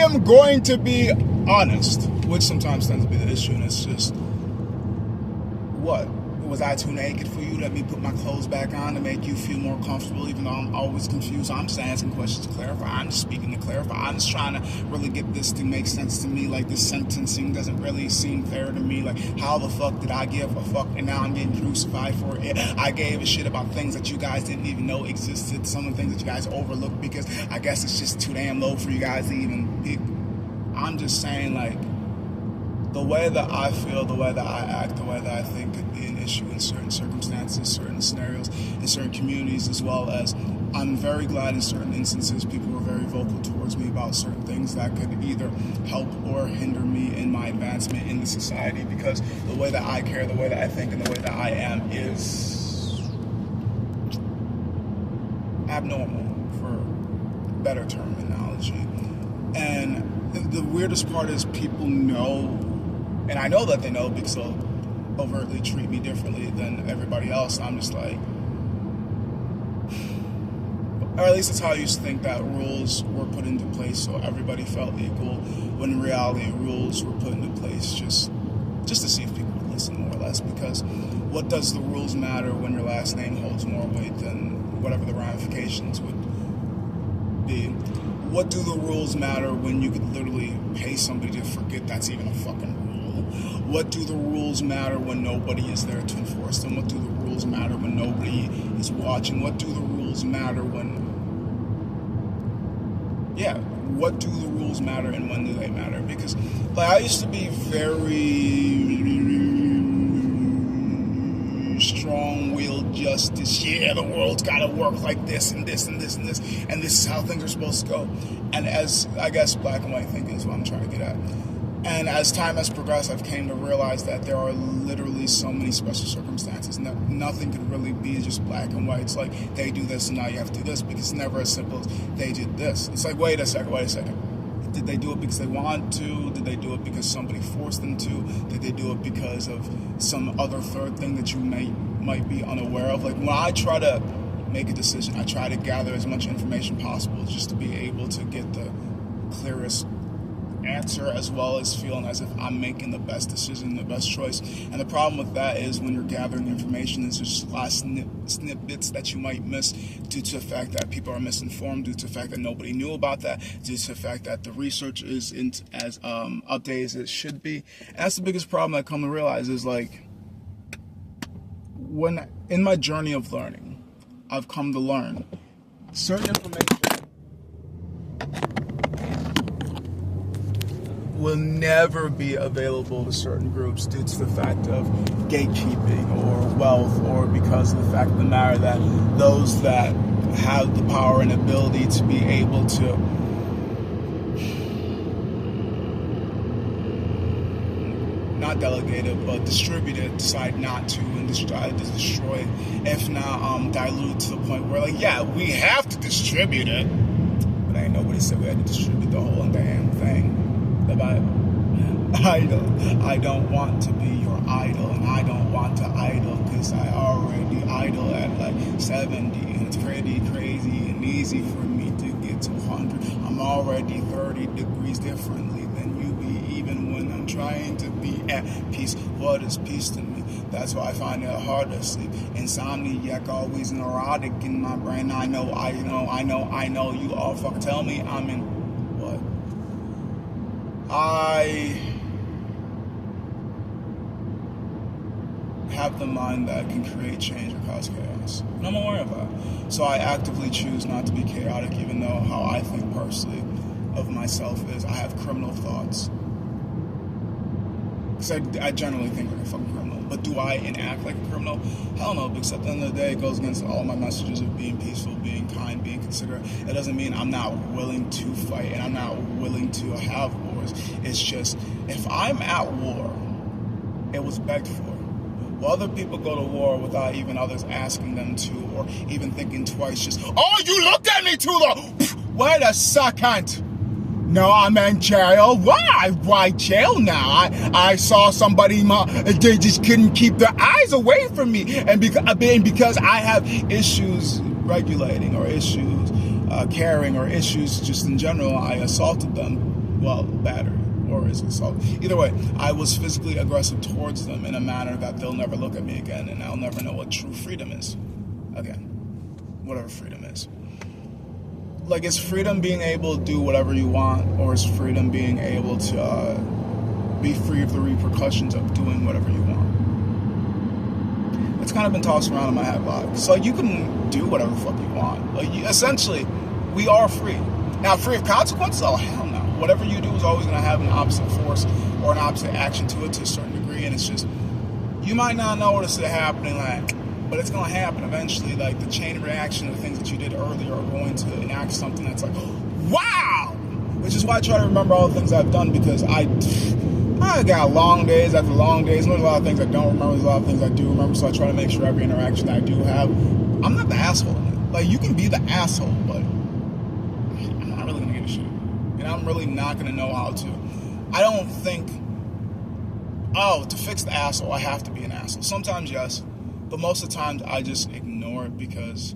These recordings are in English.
am going to be honest, which sometimes tends to be the issue, and it's just, what? Was I too naked for you? Let me put my clothes back on to make you feel more comfortable, even though I'm always confused. I'm just asking questions to clarify. I'm just speaking to clarify. I'm just trying to really get this to make sense to me. Like, this sentencing doesn't really seem fair to me. Like, how the fuck did I give a fuck and now I'm getting crucified for it? I gave a shit about things that you guys didn't even know existed. Some of the things that you guys overlooked because I guess it's just too damn low for you guys to even pick. I'm just saying, like, the way that I feel, the way that I act, the way that I think could be an issue in certain circumstances, certain scenarios, in certain communities, as well as I'm very glad in certain instances people were very vocal towards me about certain things that could either help or hinder me in my advancement in the society, because the way that I care, the way that I think, and the way that I am is abnormal, for better terminology. And the weirdest part is people know, and I know that they know because they'll overtly treat me differently than everybody else. I'm just like, or at least that's how I used to think, that rules were put into place so everybody felt equal, when in reality rules were put into place just to see if people would listen, more or less. Because what does the rules matter when your last name holds more weight than whatever the ramifications would be? What do the rules matter when you could literally pay somebody to forget that's even a fucking rule? What do the rules matter when nobody is there to enforce them? What do the rules matter when nobody is watching? What do the rules matter when... Yeah, what do the rules matter and when do they matter? Because, like, I used to be very strong-willed justice. Yeah, the world's got to work like this and this and this and this, and this is how things are supposed to go. And as, I guess, black and white thinking is what I'm trying to get at. And as time has progressed, I've came to realize that there are literally so many special circumstances. Nothing could really be just black and white. It's like, they do this and now you have to do this, because it's never as simple as they did this. It's like, wait a second. Did they do it because they wanted to? Did they do it because somebody forced them to? Did they do it because of some other third thing that you might be unaware of? Like, when I try to make a decision, I try to gather as much information possible just to be able to get the clearest answer, as well as feeling as if I'm making the best decision, the best choice. And the problem with that is when you're gathering information, there's just last snippets that you might miss due to the fact that people are misinformed, due to the fact that nobody knew about that, due to the fact that the research isn't as updated as it should be. And that's the biggest problem I come to realize is, like, when in my journey of learning, I've come to learn certain information will never be available to certain groups due to the fact of gatekeeping or wealth, or because of the fact of the matter that those that have the power and ability to be able to not delegate it, but distribute it, decide not to, and decide to destroy it, if not dilute to the point where, like, yeah, we have to distribute it, but ain't nobody said we had to distribute the whole damn thing. The Bible. I don't want to be your idol, and I don't want to idle, because I already idle at like 70, and it's pretty crazy and easy for me to get to 100. I'm already 30 degrees differently than you be, even when I'm trying to be at peace. What is peace to me? That's why I find it hard to sleep. Insomniac, always neurotic in my brain. I know, you all fucking tell me I'm in what? I have the mind that can create change or cause chaos, and I'm aware of that. So I actively choose not to be chaotic, even though how I think personally of myself is I have criminal thoughts. Because I generally think like a fucking criminal. But do I enact like a criminal? Hell no, because at the end of the day, it goes against all my messages of being peaceful, being kind, being considerate. It doesn't mean I'm not willing to fight and I'm not willing to have wars. It's just, if I'm at war, it was begged for. Well, other people go to war without even others asking them to, or even thinking twice, just, oh, you looked at me too long! Wait a second! No, I'm in jail. Why? Why jail now? I saw somebody, they just couldn't keep their eyes away from me. And because I have issues regulating, or issues caring, or issues just in general, I assaulted them. Well, battery, or is it assault? Either way, I was physically aggressive towards them in a manner that they'll never look at me again, and I'll never know what true freedom is. Again, whatever freedom is. Like, is freedom being able to do whatever you want, or is freedom being able to be free of the repercussions of doing whatever you want? It's kind of been tossed around in my head a lot. So you can do whatever the fuck you want. Like, essentially, we are free. Now, free of consequences? Oh, hell no. Whatever you do is always going to have an opposite force or an opposite action to it to a certain degree, and it's just, you might not notice it happening, like, but it's going to happen eventually. Like, the chain reaction of things that you did earlier are going to enact something that's like, wow! Which is why I try to remember all the things I've done, because I got long days after long days, and there's a lot of things I don't remember, there's a lot of things I do remember, so I try to make sure every interaction that I do have, I'm not the asshole in it. Like, you can be the asshole, but I'm not really going to give a shit. And I'm really not going to know how to. I don't think, to fix the asshole, I have to be an asshole. Sometimes, yes. But most of the times, I just ignore it, because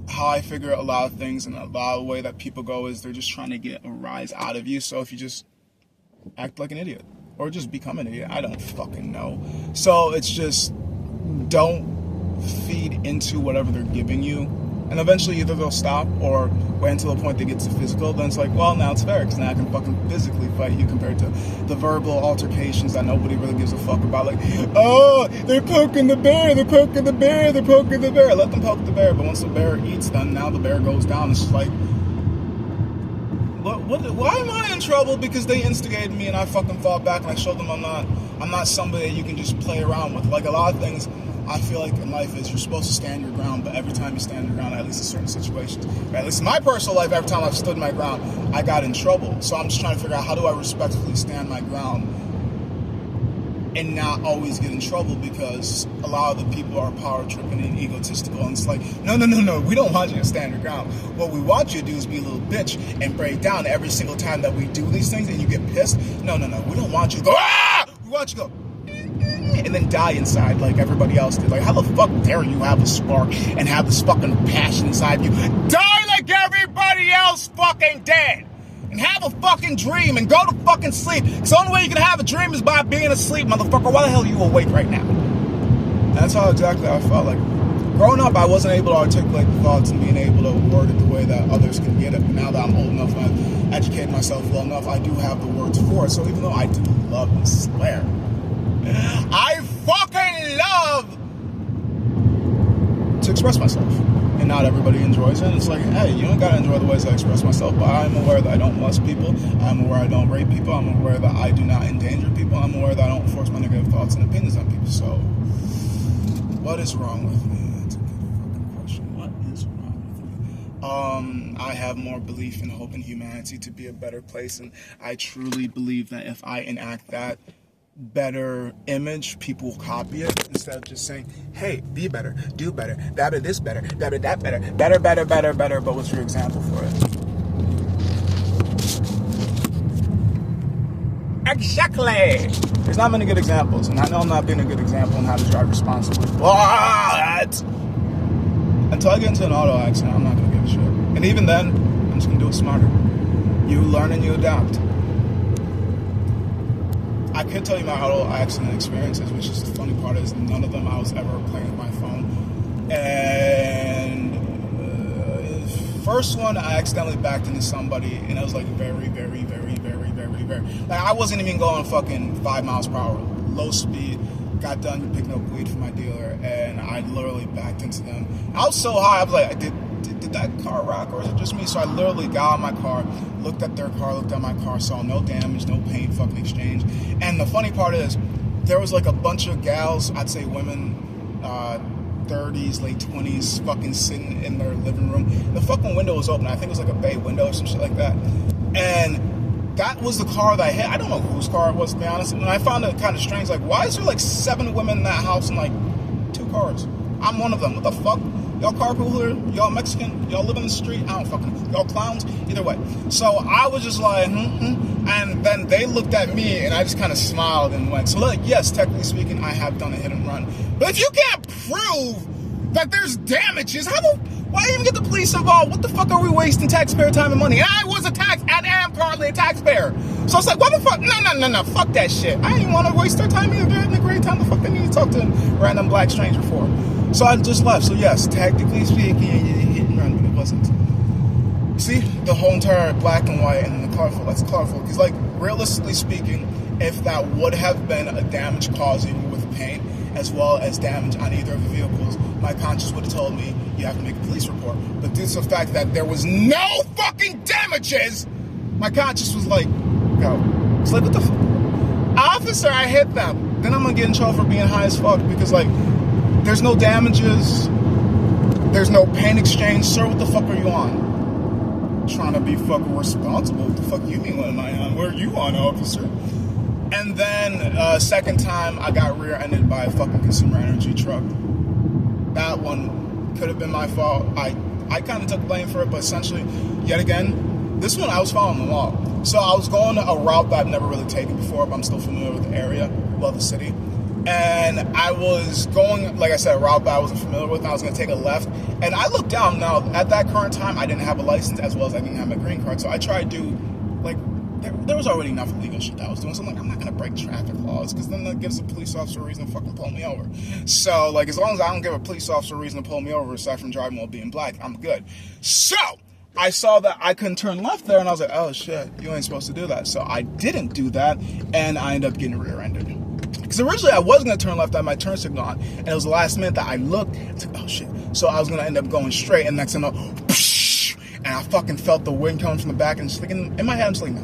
how I figure a lot of things and a lot of the way that people go is they're just trying to get a rise out of you. So if you just act like an idiot or just become an idiot, I don't fucking know. So it's just, don't feed into whatever they're giving you. And eventually either they'll stop or wait until the point they get to physical. Then it's like, well, now it's fair, because now I can fucking physically fight you, compared to the verbal altercations that nobody really gives a fuck about. Like, oh, they're poking the bear, they're poking the bear, they're poking the bear. Let them poke the bear, but once the bear eats them, now the bear goes down. It's just like, why am I in trouble? Because they instigated me and I fucking fought back, and I showed them I'm not somebody that you can just play around with. Like, a lot of things I feel like in life is you're supposed to stand your ground, but every time you stand your ground, at least in certain situations, or at least in my personal life, every time I've stood my ground, I got in trouble. So I'm just trying to figure out, how do I respectfully stand my ground and not always get in trouble, because a lot of the people are power tripping and egotistical, and it's like, no, we don't want you to stand your ground. What we want you to do is be a little bitch and break down every single time that we do these things and you get pissed. No, we don't want you to go, we want you to go, and then die inside like everybody else did. Like, how the fuck dare you have a spark and have this fucking passion inside you? Die like everybody else fucking did! And have a fucking dream and go to fucking sleep. Because the only way you can have a dream is by being asleep, motherfucker. Why the hell are you awake right now? And that's how exactly I felt. Like, growing up, I wasn't able to articulate the thoughts and being able to word it the way that others can get it. But now that I'm old enough and I've educated myself well enough, I do have the words for it. So even though I do love and swear, I fucking love to express myself. And not everybody enjoys it. And it's like, hey, you don't gotta enjoy the ways I express myself, but I'm aware that I don't molest people. I'm aware I don't rape people. I'm aware that I do not endanger people. I'm aware that I don't force my negative thoughts and opinions on people. So, what is wrong with me? That's a good fucking question. What is wrong with me? I have more belief and hope in humanity to be a better place, and I truly believe that if I enact that better image, people will copy it, instead of just saying, hey, be better, do better, better this better, better that better. But what's your example for it? Exactly. There's not many good examples, and I know I'm not being a good example on how to drive responsibly, but until I get into an auto accident, I'm not gonna give a shit. And even then, I'm just gonna do it smarter. You learn and you adapt. I could tell you my auto accident experiences, which is the funny part is none of them I was ever playing with my phone. And first one, I accidentally backed into somebody, and it was like very. Like, I wasn't even going fucking 5 miles per hour, low speed. Got done picking up weed from my dealer, and I literally backed into them. I was so high, I was like, did that car rock, or is it just me? So I literally got out of my car, looked at their car, looked at my car, saw no damage, no paint, fucking exchange. And the funny part is, there was like a bunch of gals, I'd say women, 30s, late 20s, fucking sitting in their living room. The fucking window was open. I think it was like a bay window or some shit like that. And that was the car that I hit. I don't know whose car it was, to be honest. And I found it kind of strange. Like, why is there like 7 women in that house and like 2 cars? I'm one of them. What the fuck? Y'all carpool here? Y'all Mexican? Y'all live in the street? I don't fucking... Y'all clowns? Either way. So I was just like, and then they looked at me and I just kind of smiled and went, so like, yes, technically speaking, I have done a hit and run. But if you can't prove that there's damages, why even get the police involved? What the fuck are we wasting taxpayer time and money? And I am currently a taxpayer. So it's like, what the fuck? No, fuck that shit. I didn't want to waste their time either. They're having a great time. The fuck they need to talk to a random black stranger for? So I just left. So yes, technically speaking, hit and run, but it wasn't. See, the whole entire black and white and the colorful, that's colorful. Because like, realistically speaking, if that would have been a damage causing with paint, as well as damage on either of the vehicles, my conscience would have told me, you have to make a police report. But due to the fact that there was no fucking damages, my conscience was like, go. It's like, what the fuck? Officer, I hit them. Then I'm gonna get in trouble for being high as fuck because, like, there's no damages, there's no paint exchange. Sir, what the fuck are you on? Trying to be fucking responsible. What the fuck you mean, what am I on? Where are you on, officer? And then, second time, I got rear-ended by a fucking Consumer Energy truck. That one could have been my fault. I kind of took blame for it, but essentially, yet again, this one I was following the law. So I was going a route that I've never really taken before, but I'm still familiar with the area, well, the city. And I was going, like I said, a route that I wasn't familiar with, and I was going to take a left. And I looked down. Now, at that current time, I didn't have a license as well as I didn't have my green card. So I tried to, like, there was already enough illegal shit that I was doing. So I'm like, I'm not going to break traffic laws because then that gives a police officer a reason to fucking pull me over. So, like, as long as I don't give a police officer a reason to pull me over aside from driving while being black, I'm good. So, I saw that I couldn't turn left there, and I was like, oh, shit, you ain't supposed to do that. So I didn't do that, and I ended up getting rear-ended. Because originally I was going to turn left, I had my turn signal on, and it was the last minute that I looked, and I was like, oh, shit. So I was going to end up going straight, and next thing I know, and I fucking felt the wind coming from the back, and just thinking, in my head, I'm just like, no.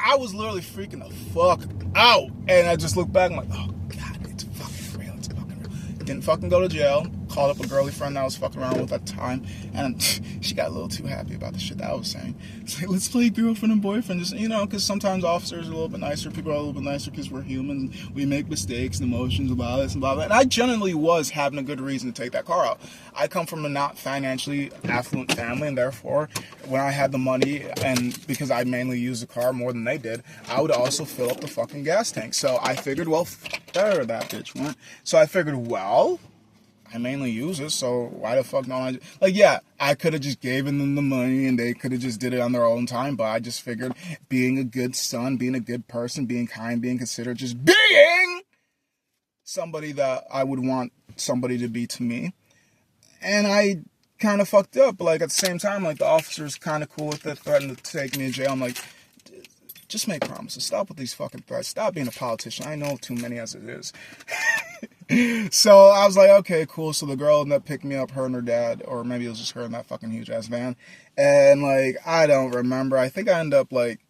I was literally freaking the fuck out, and I just looked back, I'm like, oh, God, it's fucking real, it's fucking real. Didn't fucking go to jail. Called up a girly friend that I was fucking around with at the time, and she got a little too happy about the shit that I was saying. It's like, let's play girlfriend and boyfriend, just, you know, because sometimes officers are a little bit nicer, people are a little bit nicer because we're humans, we make mistakes and emotions about this and blah, blah. And I generally was having a good reason to take that car out. I come from a not financially affluent family, and therefore, when I had the money, and because I mainly used the car more than they did, I would also fill up the fucking gas tank. So I figured, well, there that bitch went. So I figured, well, I mainly use it, so why the fuck don't I? Like, yeah, I could have just given them the money and they could have just did it on their own time, but I just figured being a good son, being a good person, being kind, being considerate, just being somebody that I would want somebody to be to me. And I kind of fucked up, but like at the same time, like the officer's kind of cool with it, threatened to take me to jail. I'm like, just make promises. Stop with these fucking threats. Stop being a politician. I know too many as it is. So I was like, okay, cool. So the girl ended up picking me up, her and her dad, or maybe it was just her in that fucking huge ass van. And like, I don't remember. I think I ended up like,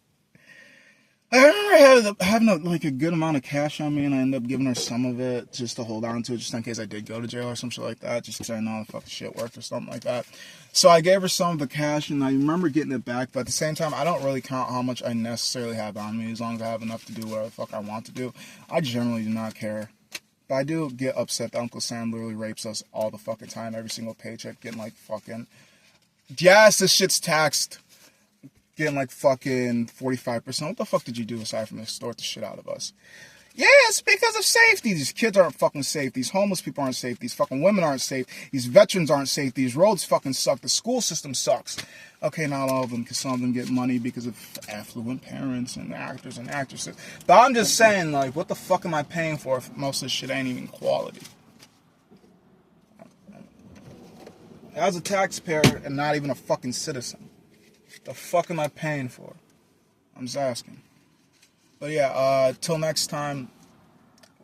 I remember having a good amount of cash on me, and I ended up giving her some of it just to hold on to it, just in case I did go to jail or some shit like that, just because I know how the fucking shit worked or something like that. So I gave her some of the cash, and I remember getting it back, but at the same time, I don't really count how much I necessarily have on me, as long as I have enough to do whatever the fuck I want to do. I generally do not care. But I do get upset that Uncle Sam literally rapes us all the fucking time, every single paycheck, getting like fucking, yes, this shit's taxed, getting like fucking 45%. What the fuck did you do aside from extort the shit out of us? Yeah, it's because of safety. These kids aren't fucking safe. These homeless people aren't safe. These fucking women aren't safe. These veterans aren't safe. These roads fucking suck. The school system sucks. Okay, not all of them, because some of them get money because of affluent parents and actors and actresses. But I'm just saying, like, what the fuck am I paying for if most of this shit ain't even quality? As a taxpayer and not even a fucking citizen, the fuck am I paying for? I'm just asking. But yeah, till next time,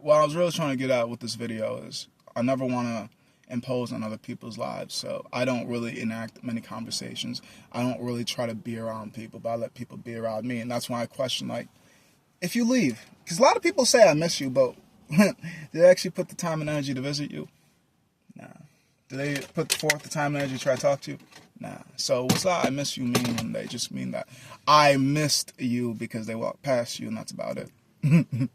what I was really trying to get at with this video is I never want to impose on other people's lives. So I don't really enact many conversations. I don't really try to be around people, but I let people be around me. And that's why I question, like, if you leave, because a lot of people say I miss you, but did they actually put the time and energy to visit you? Nah. Did they put forth the time and energy to try to talk to you? Nah. So what's that I miss you mean when they just mean that I missed you because they walked past you and that's about it?